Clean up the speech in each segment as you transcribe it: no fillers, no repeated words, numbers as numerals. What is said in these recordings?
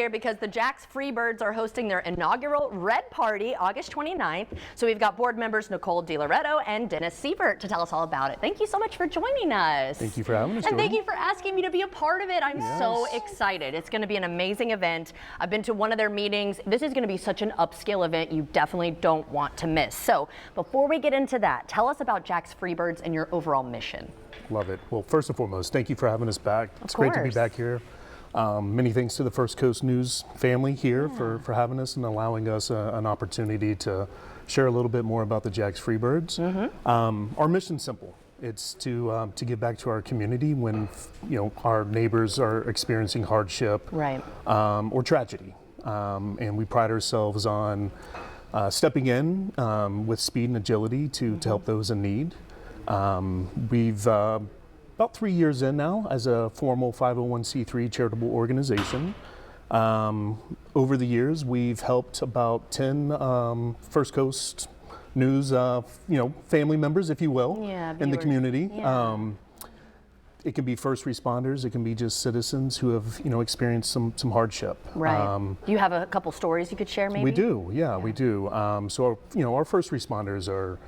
Here because the Jax Freebirds are hosting their inaugural Red Party August 29th. So we've got board members Nicole DiLoretto and Dennis Siebert to tell us all about it. Thank you so much for joining us. Thank you for having us, And Jordan. thank you for asking me to be a part of it. I'm so excited. It's going to be an amazing event. I've been to one of their meetings. This is going to be such an upscale event you definitely don't want to miss. So before we get into that, tell us about Jax Freebirds and your overall mission. Love it. Well, first and foremost, thank you for having us back. It's great to be back here. Many thanks to the First Coast News family here for having us and allowing us an opportunity to share a little bit more about the Jax Freebirds. Our mission's simple. It's to give back to our community when our neighbors are experiencing hardship or tragedy, and we pride ourselves on stepping in with speed and agility to help those in need. We've about 3 years in now as a formal 501c3 charitable organization. Over the years, we've helped about 10 First Coast News, family members, if you will, in the community. It can be first responders. It can be just citizens who have, experienced some hardship. Do you have a couple stories you could share, maybe? We do. We do. So, our first responders are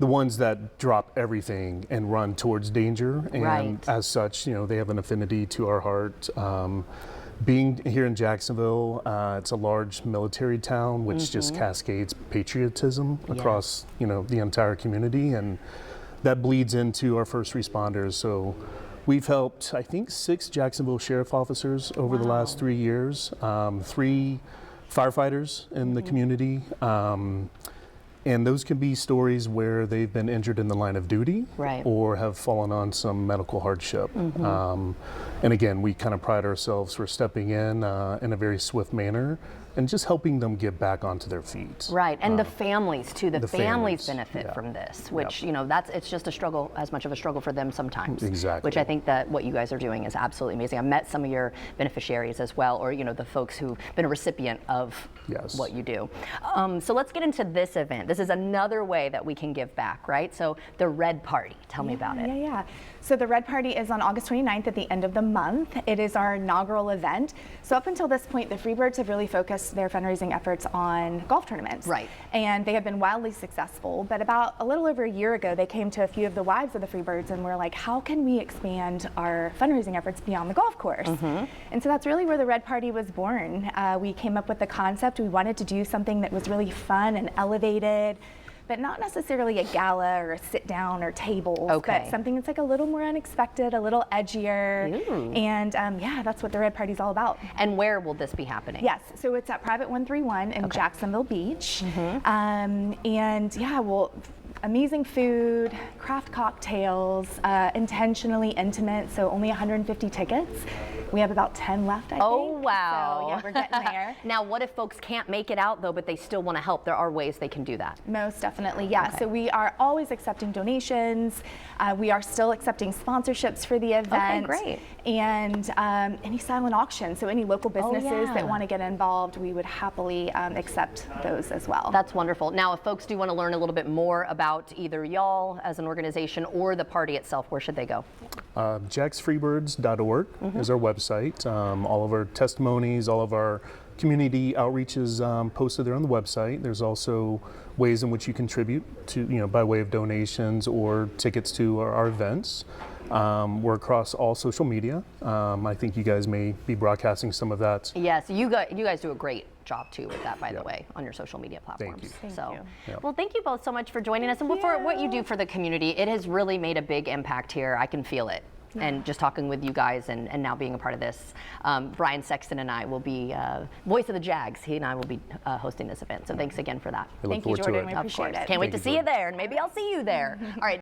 the ones that drop everything and run towards danger, and as such, they have an affinity to our heart. Being here in Jacksonville, it's a large military town, which just cascades patriotism across, the entire community, and that bleeds into our first responders. So we've helped, I think, 6 Jacksonville sheriff officers over the last 3 years, 3 firefighters in the community. And those can be stories where they've been injured in the line of duty or have fallen on some medical hardship. And again, we kind of pride ourselves for stepping in a very swift manner and just helping them get back onto their feet. And the families too. The families benefit from this, which it's just a struggle, as much of a struggle for them sometimes. Which I think that what you guys are doing is absolutely amazing. I've met some of your beneficiaries as well, or the folks who've been a recipient of what you do. So let's get into this event. This is another way that we can give back, right? So the Red Party. Tell me about it. So the Red Party is on August 29th at the end of the month. It is our inaugural event. So up until this point, the Freebirds have really focused their fundraising efforts on golf tournaments. And they have been wildly successful. But about a little over a year ago, they came to a few of the wives of the Freebirds and were like, how can we expand our fundraising efforts beyond the golf course? And so that's really where the Red Party was born. We came up with the concept. We wanted to do something that was really fun and elevated, but not necessarily a gala or a sit down or tables, but something that's like a little more unexpected, a little edgier. And that's what the Red Party's all about. And where will this be happening? Yes, so it's at Private 131 in Jacksonville Beach. Amazing food, craft cocktails, intentionally intimate, so only 150 tickets. We have about 10 left, I think. Oh, wow. So, we're getting there. Now, what if folks can't make it out, though, but they still want to help? There are ways they can do that. Most definitely, So we are always accepting donations. We are still accepting sponsorships for the event. And any silent auction, so any local businesses that want to get involved, we would happily accept those as well. That's wonderful. Now, if folks do want to learn a little bit more about either y'all as an organization or the party itself, where should they go? JaxFreebirds.org is our website. All of our testimonies, all of our community outreaches posted there on the website. There's also ways in which you contribute to, by way of donations or tickets to our events. We're across all social media. I think you guys may be broadcasting some of that. Yes, you guys do a great job too with that, by the way, on your social media platforms. Thank you. Well, thank you both so much for joining us and for what you do for the community. It has really made a big impact here. I can feel it. And just talking with you guys and now being a part of this, Brian Sexton and I will be voice of the Jags. He and I will be hosting this event. So thanks again for that. Thank you, Jordan. We appreciate it. Can't wait to see you there, and maybe I'll see you there. All right.